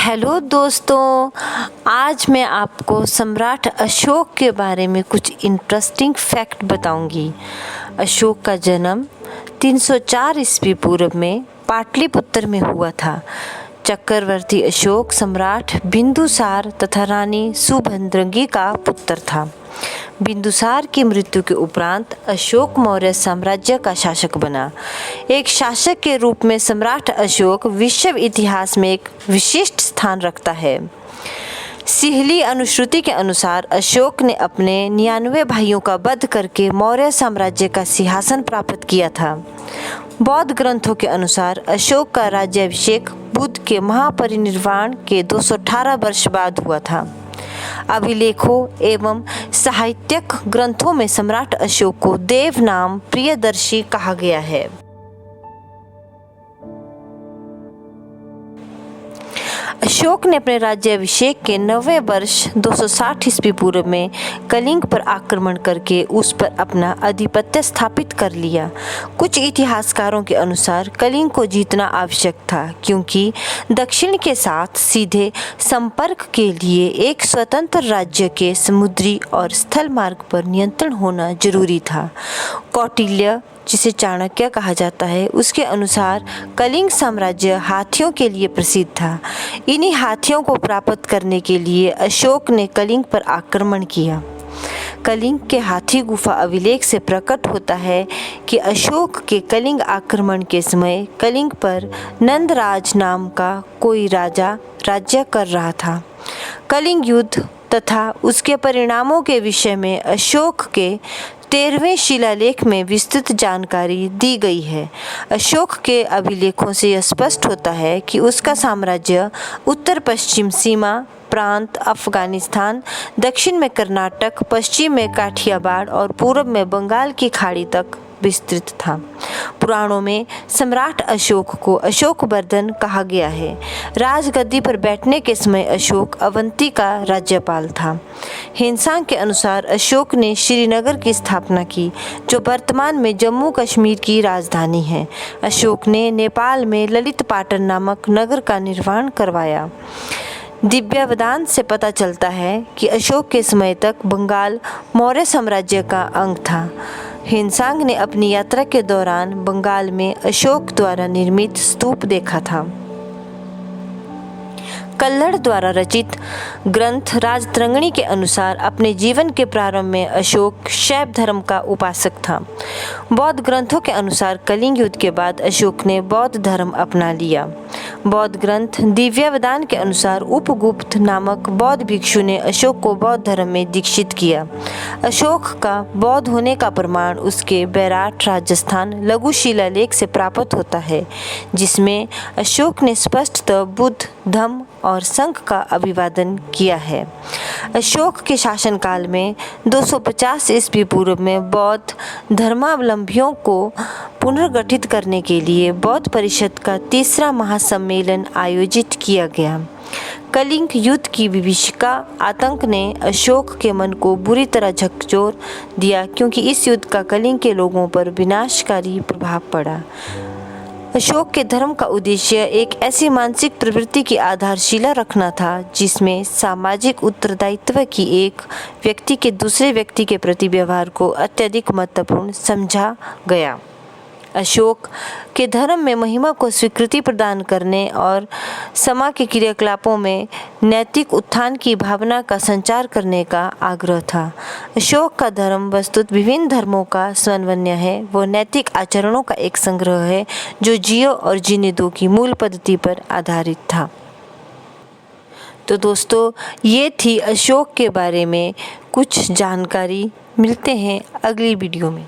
Hello दोस्तों, आज मैं आपको सम्राट अशोक के बारे में कुछ इंटरेस्टिंग फैक्ट बताऊंगी। अशोक का जन्म 304 ईस्वी पूर्व में पाटलिपुत्र में हुआ था। चक्रवर्ती अशोक सम्राट बिंदुसार तथा रानी सुभद्रंगी का पुत्र था। बिंदुसार की मृत्यु के उपरांत अशोक मौर्य साम्राज्य का शासक बना। एक शासक के रूप में सम्राट अशोक विश्व इतिहास में एक विशिष्ट स्थान रखता है। सिहली अनुश्रुति के अनुसार अशोक ने अपने 99 भाइयों का वध करके मौर्य साम्राज्य का सिंहासन प्राप्त किया था। बौद्ध ग्रंथों के अनुसार अशोक का राज्याभिषेक बुद्ध के महापरिनिर्वाण के 218 वर्ष बाद हुआ था। अभिलेखों एवं साहित्यिक ग्रंथों में सम्राट अशोक को देव नाम प्रियदर्शी कहा गया है। अशोक ने अपने राज्याभिषेक के 90वें वर्ष 260 ईस्वी पूर्व में कलिंग पर आक्रमण करके उस पर अपना आधिपत्य स्थापित कर लिया। कुछ इतिहासकारों के अनुसार कलिंग को जीतना आवश्यक था, क्योंकि दक्षिण के साथ सीधे संपर्क के लिए एक स्वतंत्र राज्य के समुद्री और स्थल मार्ग पर नियंत्रण होना जरूरी था। कौटिल्य, जिसे चाणक्य कहा जाता है, उसके अनुसार कलिंग साम्राज्य हाथियों के लिए प्रसिद्ध था। इन्हीं हाथियों को प्राप्त करने के लिए अशोक ने कलिंग पर आक्रमण किया। कलिंग के हाथी गुफा अभिलेख से प्रकट होता है कि अशोक के कलिंग आक्रमण के समय कलिंग पर नंदराज नाम का कोई राजा राज्य कर रहा था। कलिंग युद्ध तथा उसके परिणामों के विषय में अशोक के 13वें शिलालेख में विस्तृत जानकारी दी गई है। अशोक के अभिलेखों से यह स्पष्ट होता है कि उसका साम्राज्य उत्तर पश्चिम सीमा प्रांत अफगानिस्तान, दक्षिण में कर्नाटक, पश्चिम में काठियावाड़ और पूर्व में बंगाल की खाड़ी तक विस्तृत था। पुराणों में सम्राट अशोक को अशोकवर्धन कहा गया है। राजगद्दी पर बैठने के समय अशोक अवंती का राज्यपाल था। हिंसांग के अनुसार अशोक ने श्रीनगर की स्थापना की, जो वर्तमान में जम्मू कश्मीर की राजधानी है। अशोक ने नेपाल में ललितपाटन नामक नगर का निर्माण करवाया। दिव्यावदान से पता चलता है कि अशोक के समय तक बंगाल मौर्य साम्राज्य का अंग था। हिंसांग ने अपनी यात्रा के दौरान बंगाल में अशोक द्वारा निर्मित स्तूप देखा था। कल्हड़ द्वारा रचित ग्रंथ राजतरंगिणी के अनुसार अपने जीवन के प्रारंभ में अशोक शैव धर्म का उपासक था। बौद्ध ग्रंथों के अनुसार कलिंग युद्ध के बाद अशोक ने बौद्ध धर्म अपना लिया। बौद्ध ग्रंथ दिव्यावदान के अनुसार उपगुप्त नामक बौद्ध भिक्षु ने अशोक को बौद्ध धर्म में दीक्षित किया। अशोक का बौद्ध होने का प्रमाण उसके बैराट राजस्थान लघु शिलालेख से प्राप्त होता है, जिसमें अशोक ने स्पष्टतः बुद्ध धम्म और संघ का अभिवादन किया है। अशोक के शासनकाल में 250 ईस्वी पूर्व में बौद्ध धर्मावलंबियों को पुनर्गठित करने के लिए बौद्ध परिषद का तीसरा महासम्मेलन आयोजित किया गया। कलिंग युद्ध की विभीषिका आतंक ने अशोक के मन को बुरी तरह झकझोर दिया, क्योंकि इस युद्ध का कलिंग के लोगों पर विनाशकारी प्रभाव पड़ा। अशोक के धर्म का उद्देश्य एक ऐसी मानसिक प्रवृत्ति की आधारशिला रखना था, जिसमें सामाजिक उत्तरदायित्व की एक व्यक्ति के दूसरे व्यक्ति के प्रति व्यवहार को अत्यधिक महत्वपूर्ण समझा गया। अशोक के धर्म में महिमा को स्वीकृति प्रदान करने और समाज के क्रियाकलापों में नैतिक उत्थान की भावना का संचार करने का आग्रह था। अशोक का धर्म वस्तुतः विभिन्न धर्मों का समन्वय है। वो नैतिक आचरणों का एक संग्रह है, जो जियो और जीने दो की मूल पद्धति पर आधारित था। तो दोस्तों, ये थी अशोक के बारे में कुछ जानकारी। मिलते हैं अगली वीडियो में।